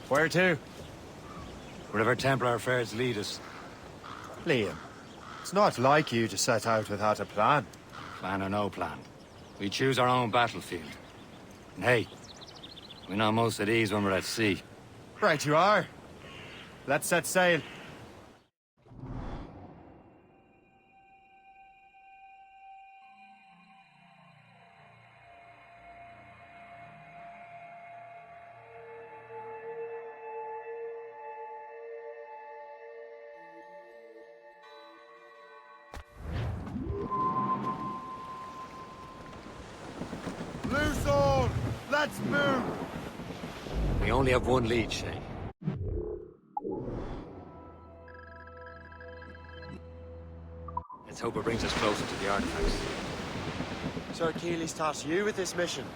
Where to? Wherever Templar affairs lead us. Liam, it's not like you to set out without a plan. Plan or no plan. We choose our own battlefield. And hey, we know most at ease when we're at sea. Right you are. Let's set sail. Loose all! Let's move! We only have one lead, Shay. Let's hope it brings us closer to the artifacts. Sir Keeley's tasked you with this mission.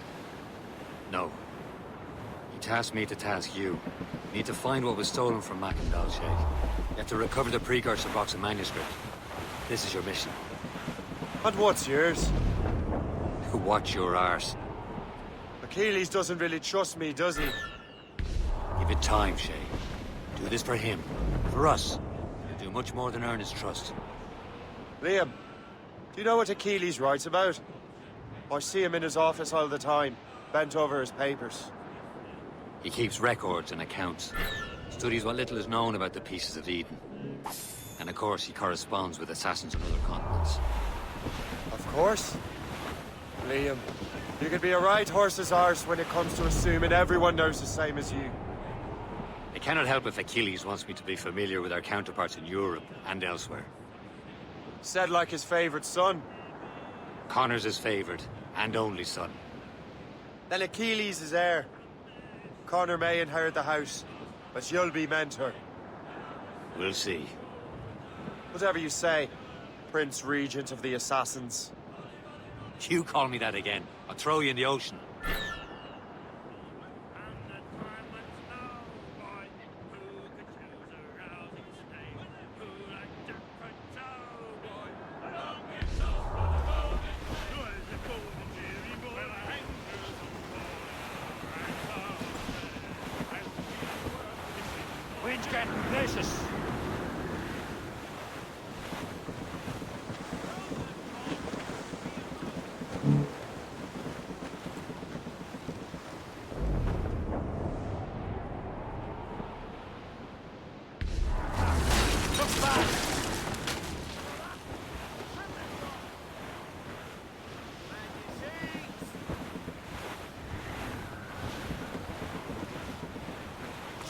No. He tasked me to task you. We need to find what was stolen from Naval, Shay. You have to recover the precursor box of manuscript. This is your mission. And what's yours? Watch your arse. Achilles doesn't really trust me, does he? Give it time, Shay. Do this for him. For us. You'll do much more than earn his trust. Liam, do you know what Achilles writes about? I see him in his office all the time, bent over his papers. He keeps records and accounts. Studies what little is known about the pieces of Eden. And of course, he corresponds with assassins on other continents. Of course. Liam, you can be a right horse's arse when it comes to assuming everyone knows the same as you. I cannot help if Achilles wants me to be familiar with our counterparts in Europe and elsewhere. Said like his favorite son. Connor's his favored and only son. Then Achilles is heir. Connor may inherit the house, but you'll be mentor. We'll see. Whatever you say, Prince Regent of the Assassins. You call me that again, I'll throw you in the ocean. Wind's getting vicious.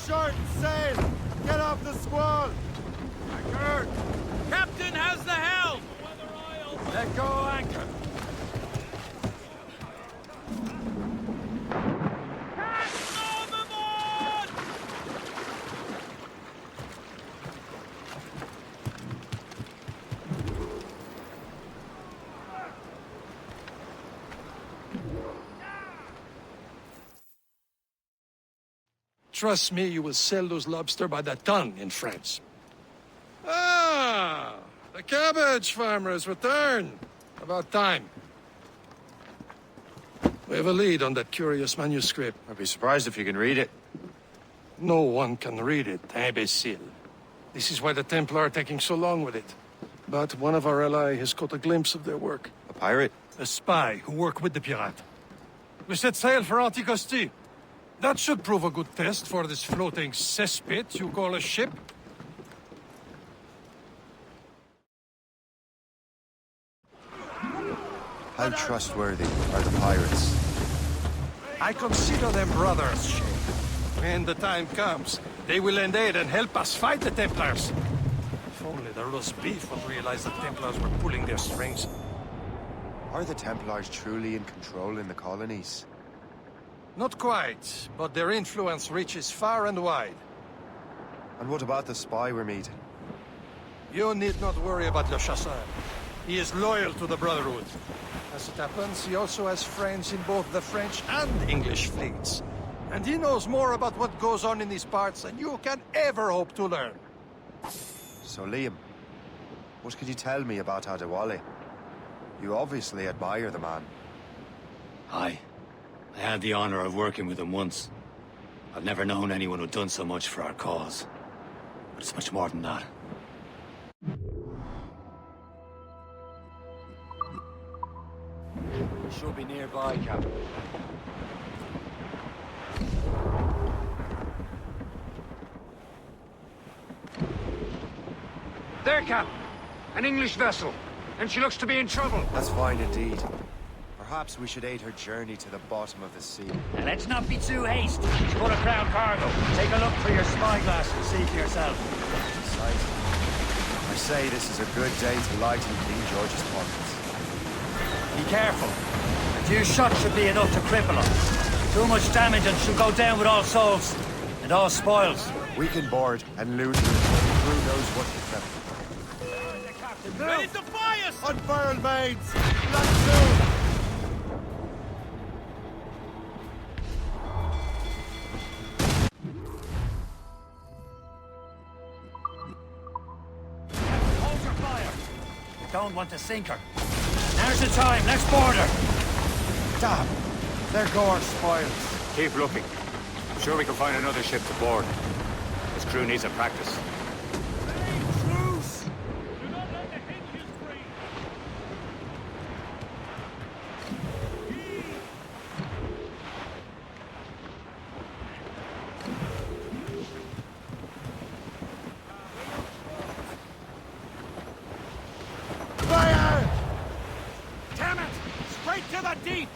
Short sail! Get off the squall! Anchor! Captain has the helm! Let go anchor! Trust me, you will sell those lobster by the ton in France. Ah, the cabbage farmer has returned. About time. We have a lead on that curious manuscript. I'd be surprised if you can read it. No one can read it, imbecile. This is why the Templar are taking so long with it. But one of our allies has caught a glimpse of their work. A pirate? A spy who worked with the pirate. We set sail for Anticosti. That should prove a good test for this floating cesspit you call a ship. How trustworthy are the pirates? I consider them brothers, Shay. When the time comes, they will lend aid and help us fight the Templars. If only the roast beef would realize the Templars were pulling their strings. Are the Templars truly in control in the colonies? Not quite, but their influence reaches far and wide. And what about the spy we're meeting? You need not worry about Le Chasseur. He is loyal to the Brotherhood. As it happens, he also has friends in both the French and English fleets. And he knows more about what goes on in these parts than you can ever hope to learn. So Liam, what can you tell me about Adewale? You obviously admire the man. Aye. I had the honor of working with him once. I've never known anyone who'd done so much for our cause. But it's much more than that. We should be nearby, Captain. There, Cap. An English vessel. And she looks to be in trouble. That's fine indeed. Perhaps we should aid her journey to the bottom of the sea. And let's not be too hasty. She's full of crown cargo. Take a look through your spyglass and see for yourself. Precisely. I say this is a good day to lighten King George's pockets. Be careful. A few shots should be enough to cripple her. Too much damage and she'll go down with all souls and all spoils. We can board and loot her before the crew knows what to do. Ready to fire! Unfurled mains! Let's move! Hold your fire. You don't want to sink her. Now's the time. Let's board her. Damn! There go our spoils. Keep looking. I'm sure we can find another ship to board. This crew needs a practice. Truce! Do not let the hinges break! Fire! Damn it! Straight to the deep!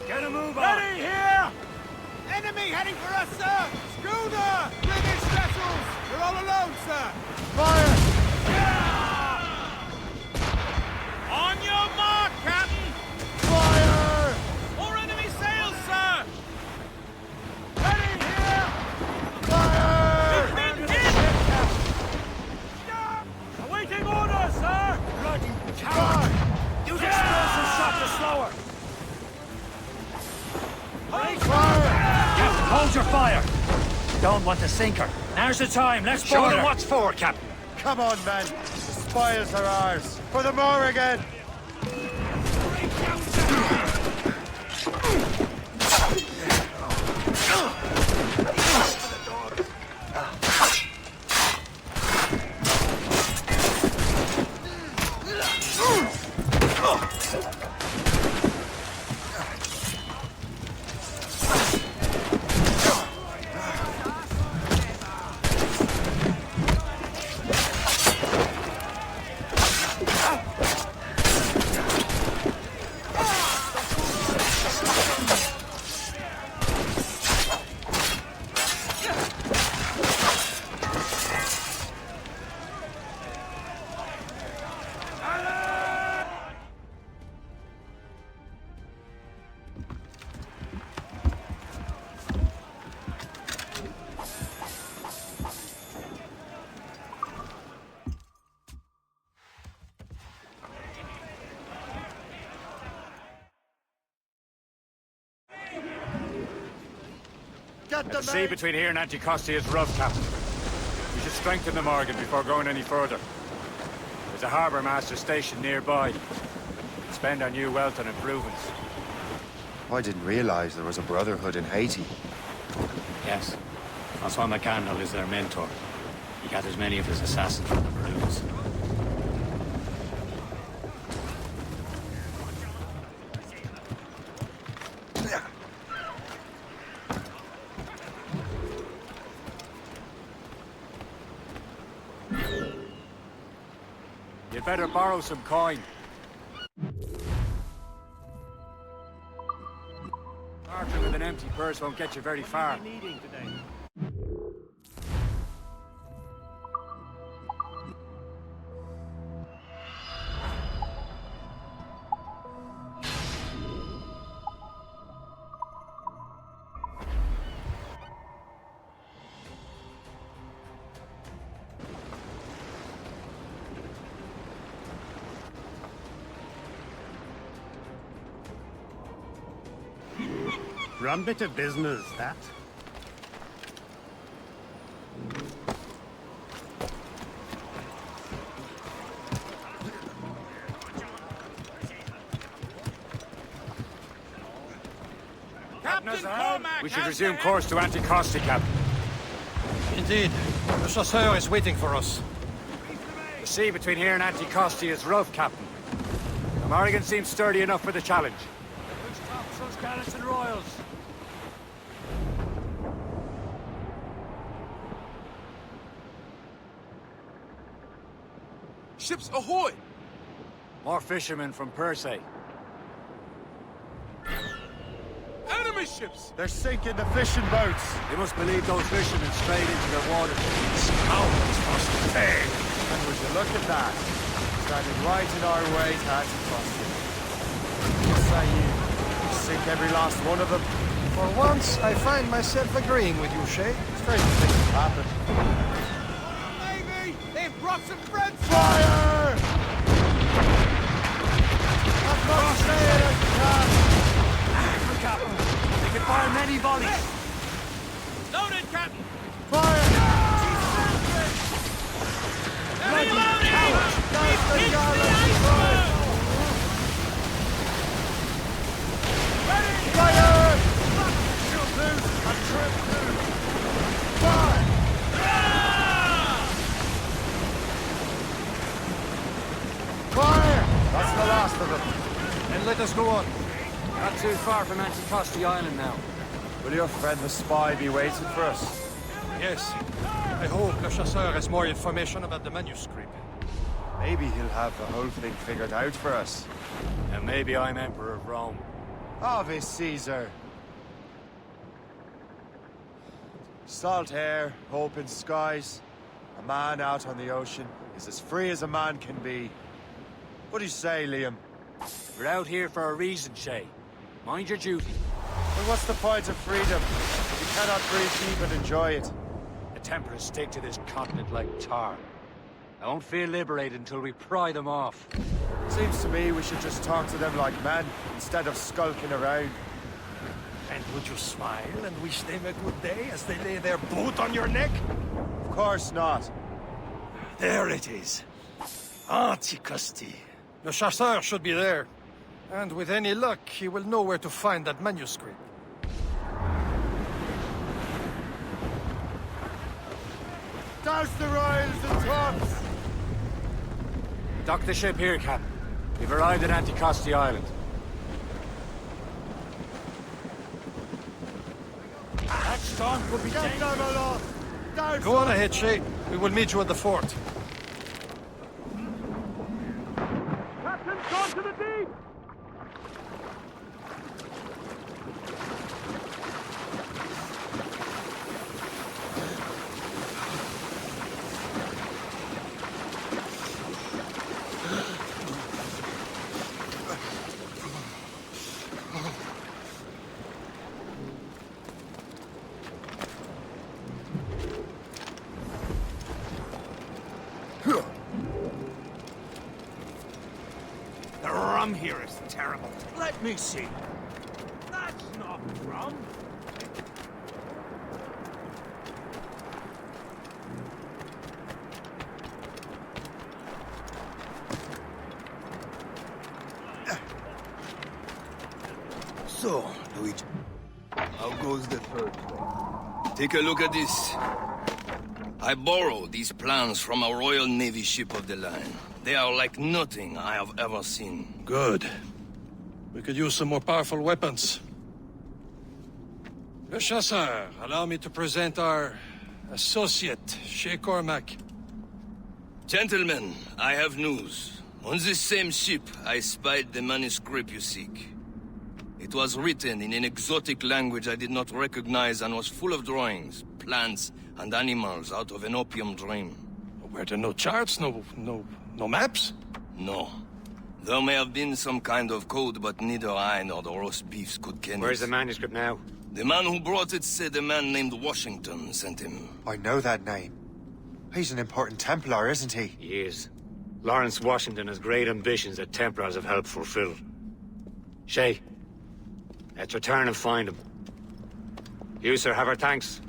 Get a move on. Ready here! Enemy heading for us, sir! Schooner! British vessels! We're all alone, sir! Fire! On your mark, Captain! Fire! More enemy sails, sir! Ready here! Fire! Been hit! Awaiting orders, sir! Bloody coward. Use explosive shot to slow her. Captain, hold your fire. Don't want to sink her. Now's the time. Let's Show board her her. what's for, Captain. Come on, men. The spoils are ours. For the Morrigan! Get the The sea between here and Anticosti is rough, Captain. We should strengthen the Morgan before going any further. There's a harbour master stationed nearby. Spend our new wealth on improvements. I didn't realize there was a brotherhood in Haiti. Yes. Francois McCandle is their mentor. He gathers many of his assassins from the Maroons. You'd better borrow some coin. Parting with an empty purse won't get you very far. Rum bit of business, that. Captain Cormac We should has resume the course to Anticosti, Captain. Indeed. The chasseur is waiting for us. The sea between here and Anticosti is rough, Captain. The Morrigan seems sturdy enough for the challenge. Which tops those gallants and royals? Ships ahoy! More fishermen from Persay. Enemy ships! They're sinking the fishing boats. They must believe those fishermen strayed into their waters. Scoundrels must pay. And would you look at that? Standing right in our way to Anticosti. What say you sink every last one of them? For once, I find myself agreeing with you, Shay. Strange things have happened. Navy! They've brought some friends! Fire! I've got to say it as you can. Captain, they can fire many volleys. Loaded, Captain! Fire! Enemy loading! That's the Hit the gallant iceberg! Fire! Shoot loose and trim through. Fire! Fire! That's the last of them. And let us go on. Not too far from Anticosti Island now. Will your friend the spy be waiting for us? Yes. I hope Le Chasseur has more information about the manuscript. Maybe he'll have the whole thing figured out for us. And maybe I'm Emperor of Rome. Ave Caesar. Salt air, open skies. A man out on the ocean is as free as a man can be. What do you say, Liam? We're out here for a reason, Shay. Mind your duty. Well, what's the point of freedom? You cannot breathe deep and enjoy it. The Templars stick to this continent like tar. I won't feel liberated until we pry them off. Seems to me we should just talk to them like men, instead of skulking around. And would you smile and wish them a good day as they lay their boot on your neck? Of course not. There it is. Anticosti. The chasseur should be there. And with any luck, he will know where to find that manuscript. Douse the royals and tops! Dock the ship here, Captain. We've arrived at Anticosti Island. That storm could be Get dangerous. them aloft! Douse Go on ahead, Shay. We will meet you at the fort. Captain, gone to the deep! The rum here is terrible. Let me see. That's not rum. So, Luigi, how goes the third one? Take a look at this. I borrowed these plans from a Royal Navy ship of the line. They are like nothing I have ever seen. Good. We could use some more powerful weapons. Le Chasseur, allow me to present our associate, Shay Cormac. Gentlemen, I have news. On this same ship, I spied the manuscript you seek. It was written in an exotic language I did not recognize and was full of drawings, plants, and animals out of an opium dream. Were there no charts, no maps? No. There may have been some kind of code, but neither I nor the roast beefs could ken Where's it. the manuscript now? The man who brought it said a man named Washington sent him. I know that name. He's an important Templar, isn't he? He is. Lawrence Washington has great ambitions that Templars have helped fulfill. Shay, let's return and find him. You, sir, have our thanks.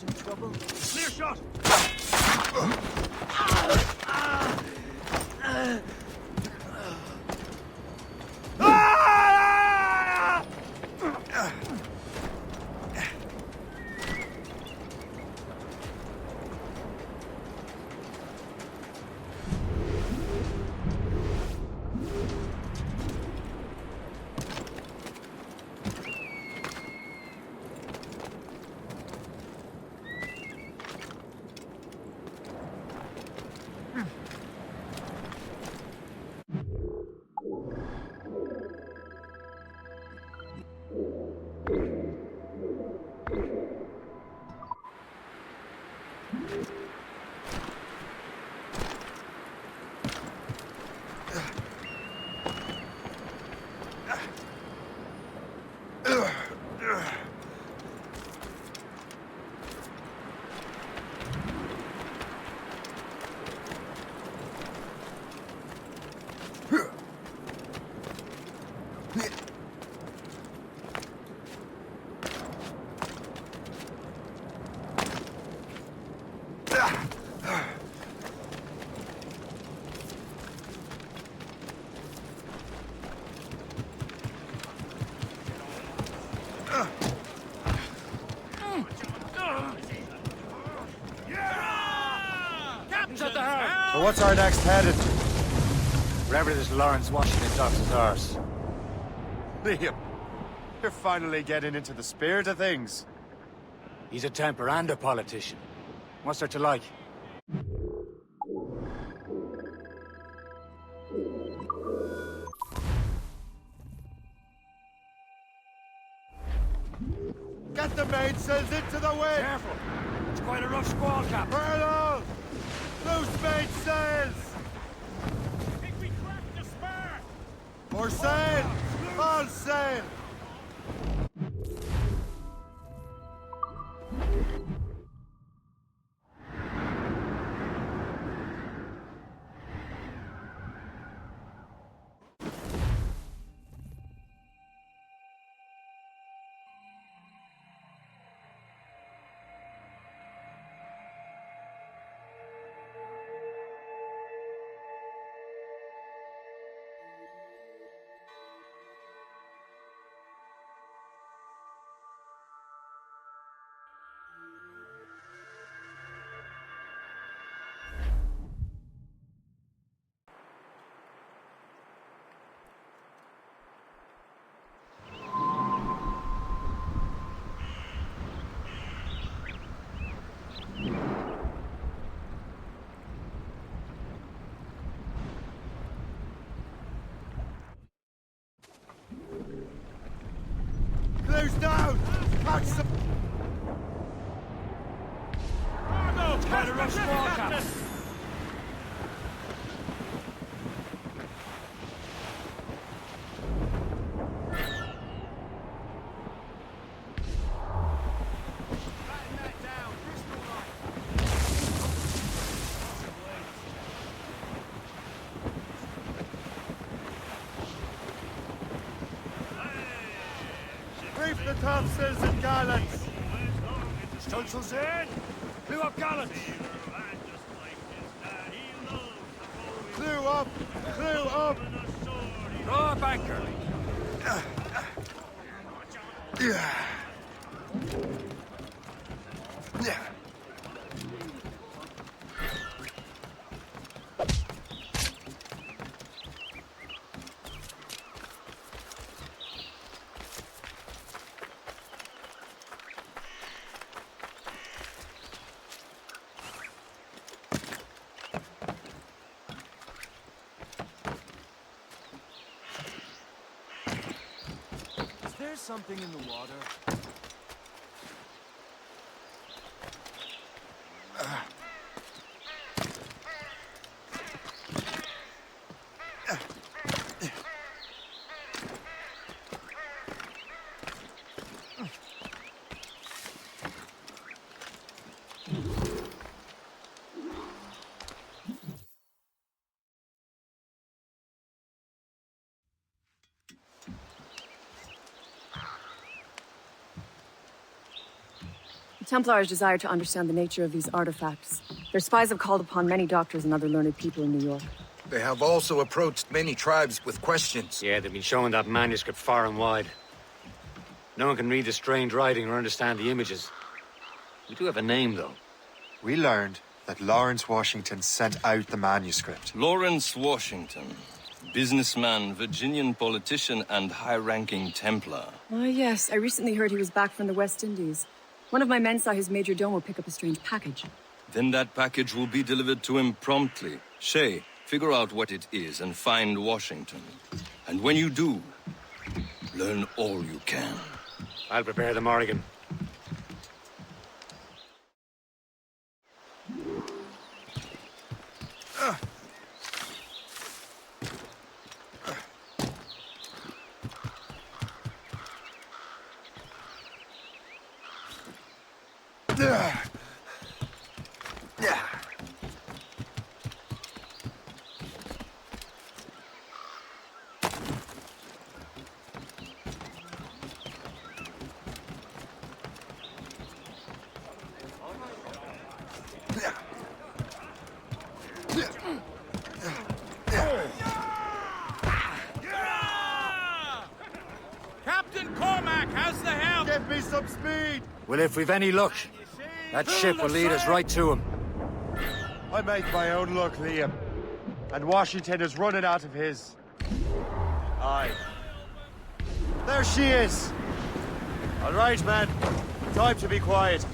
us in trouble? Clear shot! So what's our next headed to? Wherever this Lawrence Washington docks is ours. Liam, you're finally getting into the spirit of things. He's a Templar and a politician. What's there to like? Get the mainsails into the wind! Careful! It's quite a rough squall, Cap. Furlough! Loose mainsails! Think we cracked the spur! More sail! All sail! Clews down! Catch some... It's quite a rough squall, Cap. Reef the topsails and gallants! Stunsails in! Clew up gallants! Clew up! Clew up! Throw up anchor! Is there something in the water? Templars desire to understand the nature of these artifacts. Their spies have called upon many doctors and other learned people in New York. They have also approached many tribes with questions. Yeah, they've been showing that manuscript far and wide. No one can read the strange writing or understand the images. We do have a name, though. We learned that Lawrence Washington sent out the manuscript. Lawrence Washington. Businessman, Virginian politician, and high-ranking Templar. Ah, yes. I recently heard he was back from the West Indies. One of my men saw his major domo pick up a strange package. Then that package will be delivered to him promptly. Shay, figure out what it is and find Washington. And when you do, learn all you can. I'll prepare the Morrigan. Captain Cormac, how's the helm? Give me some speed! Well, if we've any luck, that ship will lead us right to him. I make my own luck, Liam. And Washington is running out of his. Aye. There she is! All right, man. Time to be quiet.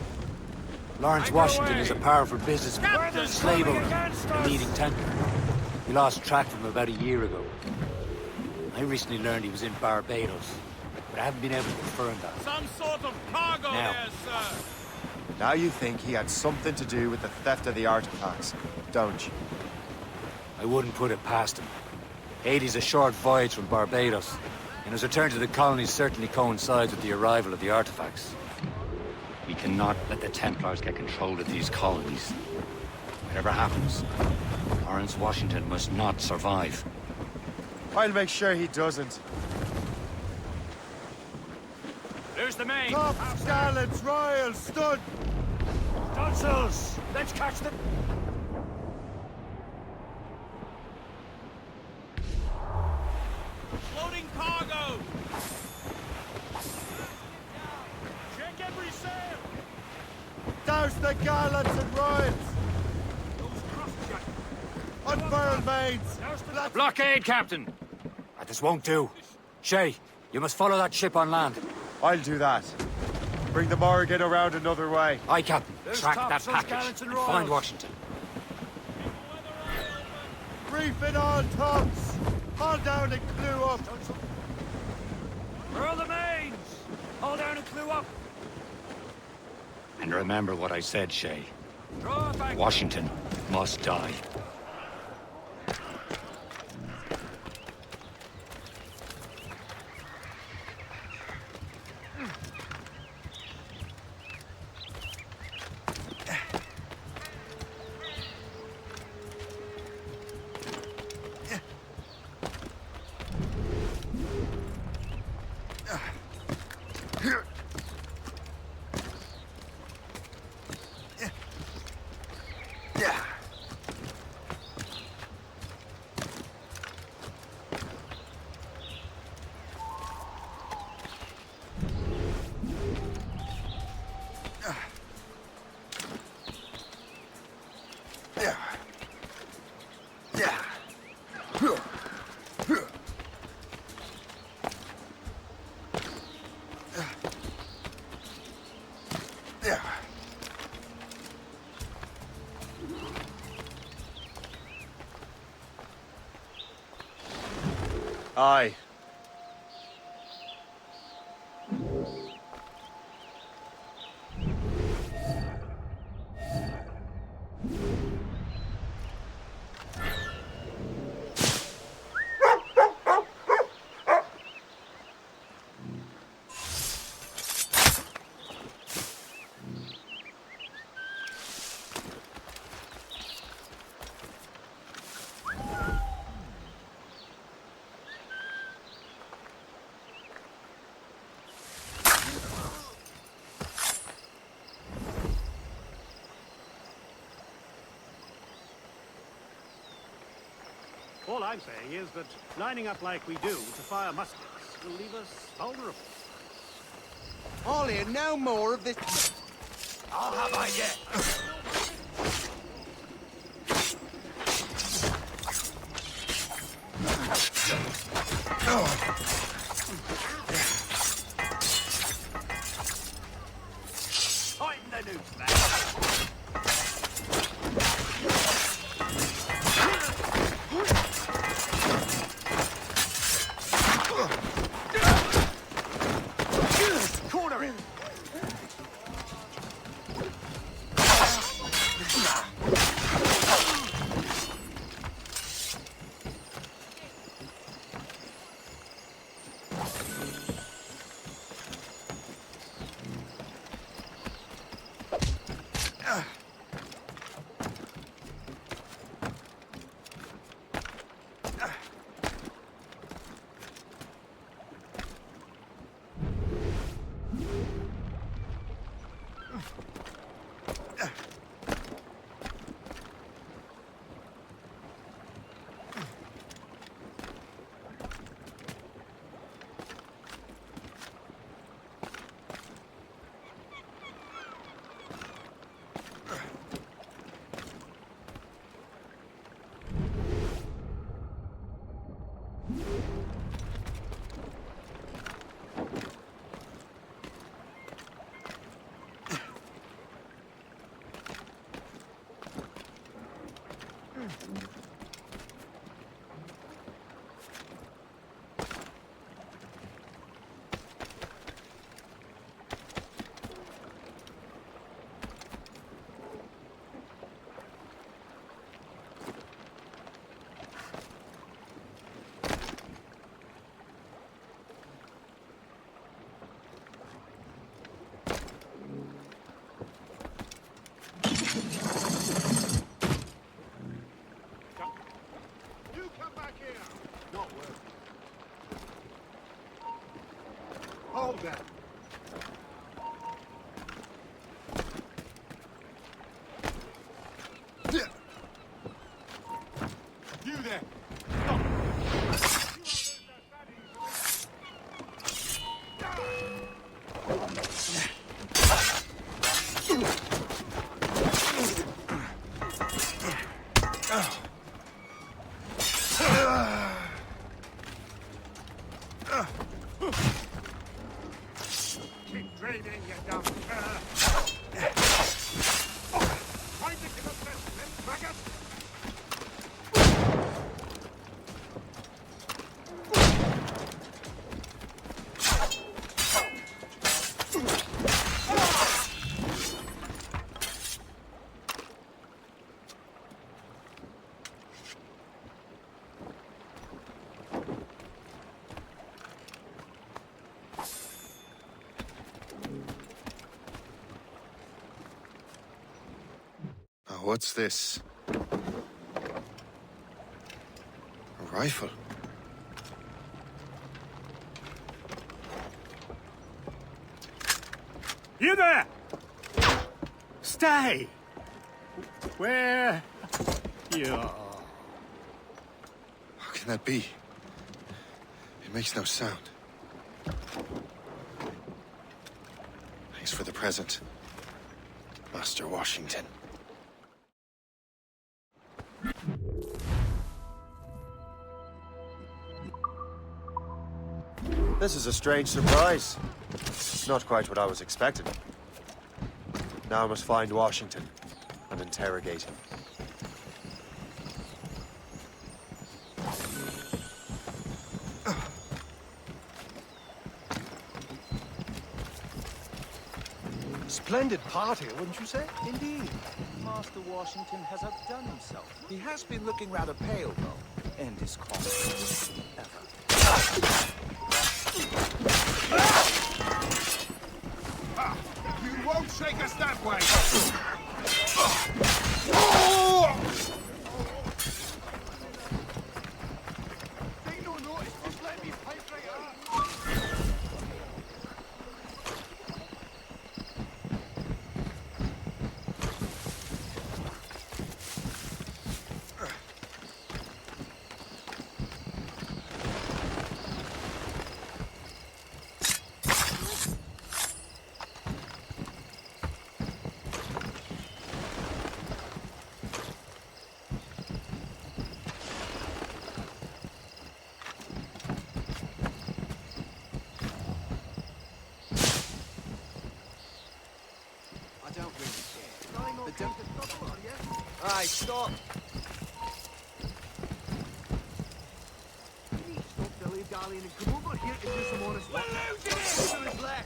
Lawrence Washington is a powerful businessman, slave owner, and leading Templar. We lost track of him about a year ago. I recently learned he was in Barbados, but I haven't been able to confirm that. Some sort of cargo Now. there, sir. Now you think he had something to do with the theft of the artifacts, don't you? I wouldn't put it past him. Haiti's a short voyage from Barbados, and his return to the colonies certainly coincides with the arrival of the artifacts. We cannot let the Templars get control of these colonies. Whatever happens, Lawrence Washington must not survive. I'll make sure he doesn't. There's the main. Tops, gallants, royals, stud! Tonsils! Let's catch them! Loading cargo. Check every sail. Douse the gallants and royals! Unfurl mains! Blockade, Captain! This won't do. Shay, you must follow that ship on land. I'll do that. Bring the Morrigan around another way. Aye, Captain. There's Track tops, that there's package gallants and and find royals. Washington. Reef it all tops! Haul down and clew up! Furl the mains! Hold down and clew up! And remember what I said, Shay. Draw it back! Washington must die. Aye. All I'm saying is that lining up like we do to fire muskets will leave us vulnerable. I'll hear no more of this. I'll have I yet. Tighten the noose, lad. Corner him! Hold that. You there! Keep dreaming, you dumb cur. Time to give us this, faggot. What's this? A rifle? You there! Stay! Where you are. How can that be? It makes no sound. Thanks for the present, Master Washington. This is a strange surprise. It's not quite what I was expecting. Now I must find Washington and interrogate him. Splendid party, wouldn't you say? Indeed. Master Washington has outdone himself. He has been looking rather pale, though. And his cost. Ever. You won't shake us that way! Take no notice, just let me pipe right up. Washington. Aye, stop. Stop dilly-dallying and come over here to do some honest work. We're losing it!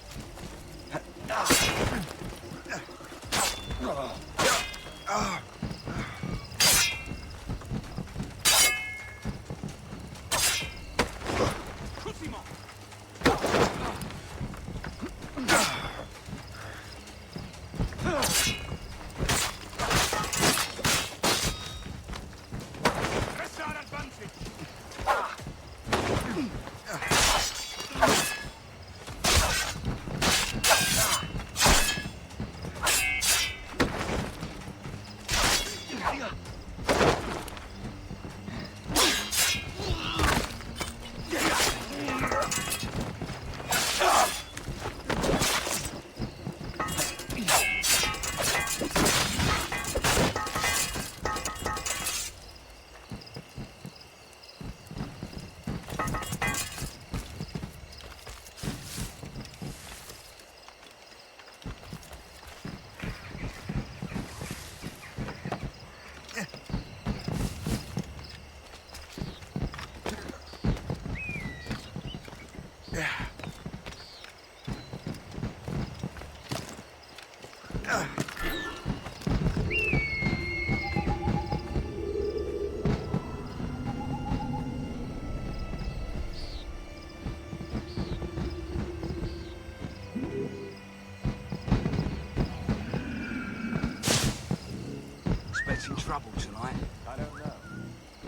Expecting trouble tonight? I don't know.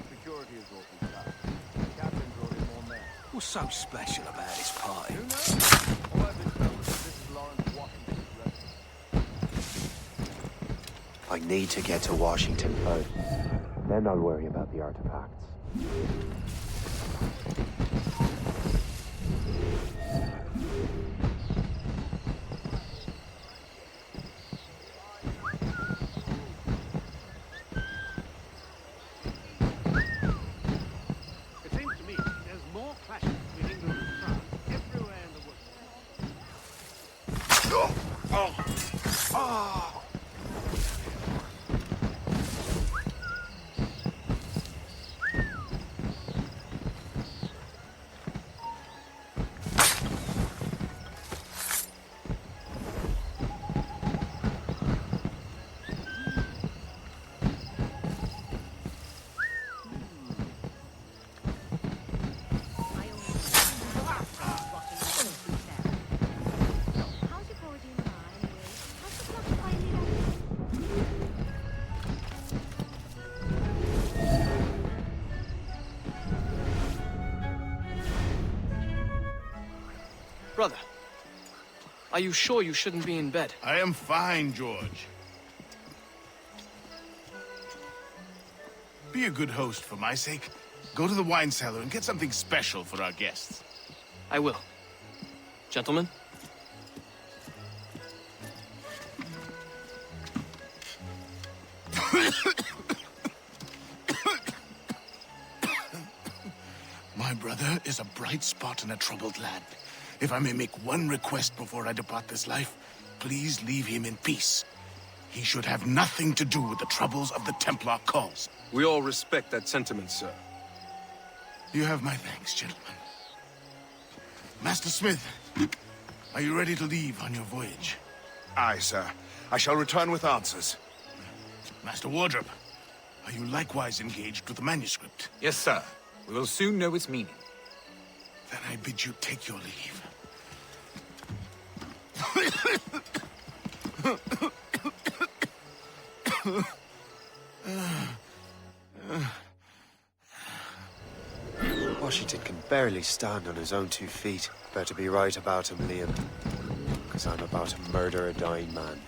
Security is awful tough. The captain brought in more men. What's so special about this party? Who knows? All I've been told is that this is Lawrence Washington's residence. I need to get to Washington first. Then I'll worry about the artifacts. It seems to me there's more clashes between England and France everywhere in the Brother, are you sure you shouldn't be in bed? I am fine, George. Be a good host for my sake. Go to the wine cellar and get something special for our guests. I will. Gentlemen? My brother is a bright spot in a troubled land. If I may make one request before I depart this life, please leave him in peace. He should have nothing to do with the troubles of the Templar cause. We all respect that sentiment, sir. You have my thanks, gentlemen. Master Smith, are you ready to leave on your voyage? Aye, sir. I shall return with answers. Master Wardrop, are you likewise engaged with the manuscript? Yes, sir. We will soon know its meaning. Then I bid you take your leave. Washington can barely stand on his own 2 feet. Better be right about him, Liam. Because I'm about to murder a dying man.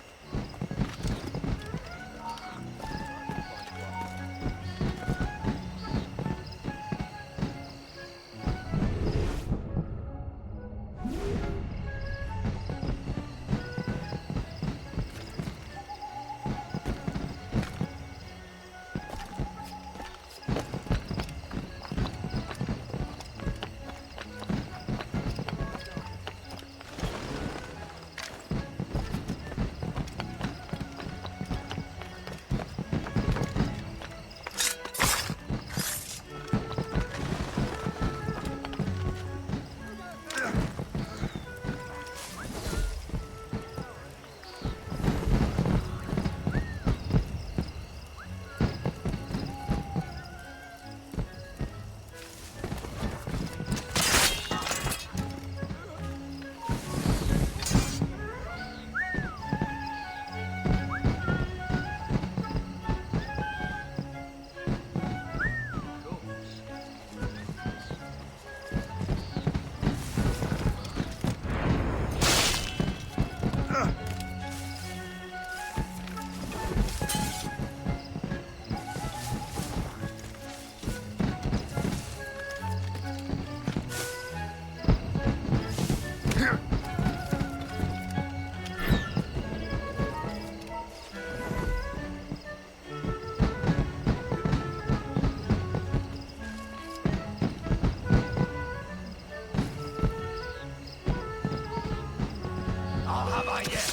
die yet.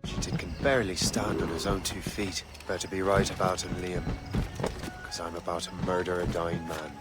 Washington can barely stand on his own 2 feet. Better be right about him, Liam. Because I'm about to murder a dying man.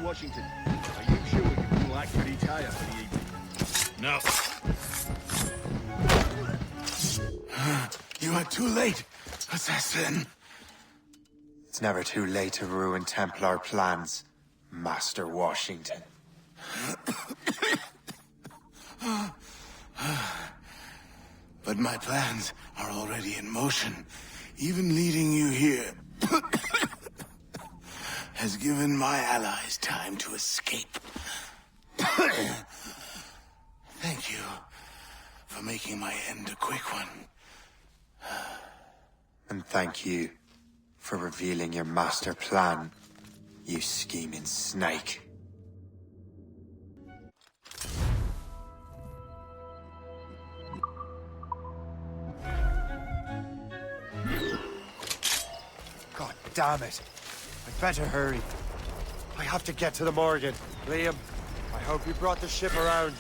Washington, are you sure you wouldn't like to retire for the evening? No. You are too late, Assassin. It's never too late to ruin Templar plans, Master Washington. But my plans are already in motion. Even leading you here has given my allies time to escape. Thank you for making my end a quick one. And thank you for revealing your master plan, you scheming snake. God damn it. I'd better hurry. I have to get to the Morgan. Liam, I hope you brought the ship around.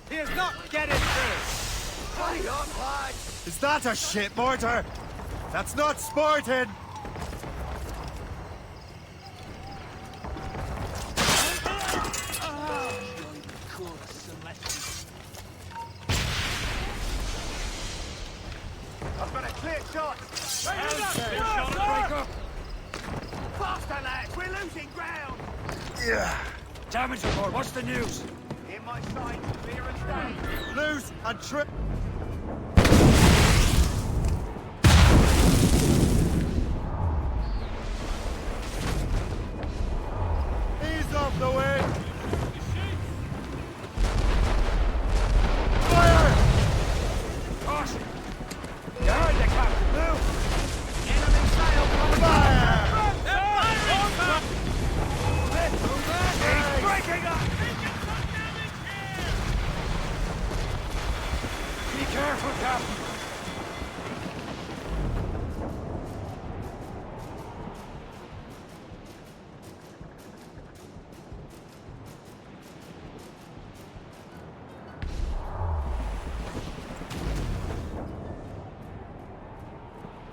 He is not getting through! Hurry up, lad! Is that a ship mortar? That's not sporting! I've got a clear shot! Faster, lads! We're losing ground! Yeah. Damage report, what's the news? In my sight, clear and stay! Loose and trip. Ease off the wind! Fire! Caution! You heard the captain, move! Enemy sail coming! Fire! He's breaking up! Be careful, Captain!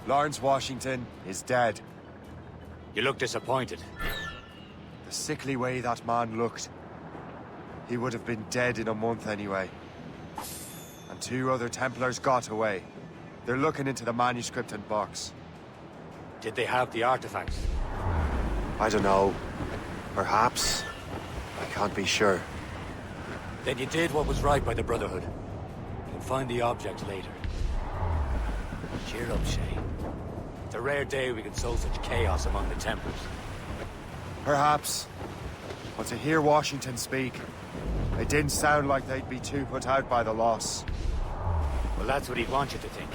Lawrence Washington is dead. You look disappointed. The sickly way that man looked. He would have been dead in a month anyway. And 2 other Templars got away. They're looking into the manuscript and box. Did they have the artifacts? I don't know. Perhaps. I can't be sure. Then you did what was right by the Brotherhood. You'll find the object later. Cheer up, Shay. It's a rare day we can sow such chaos among the Templars. Perhaps. But to hear Washington speak, it didn't sound like they'd be too put out by the loss. Well, that's what he'd want you to think.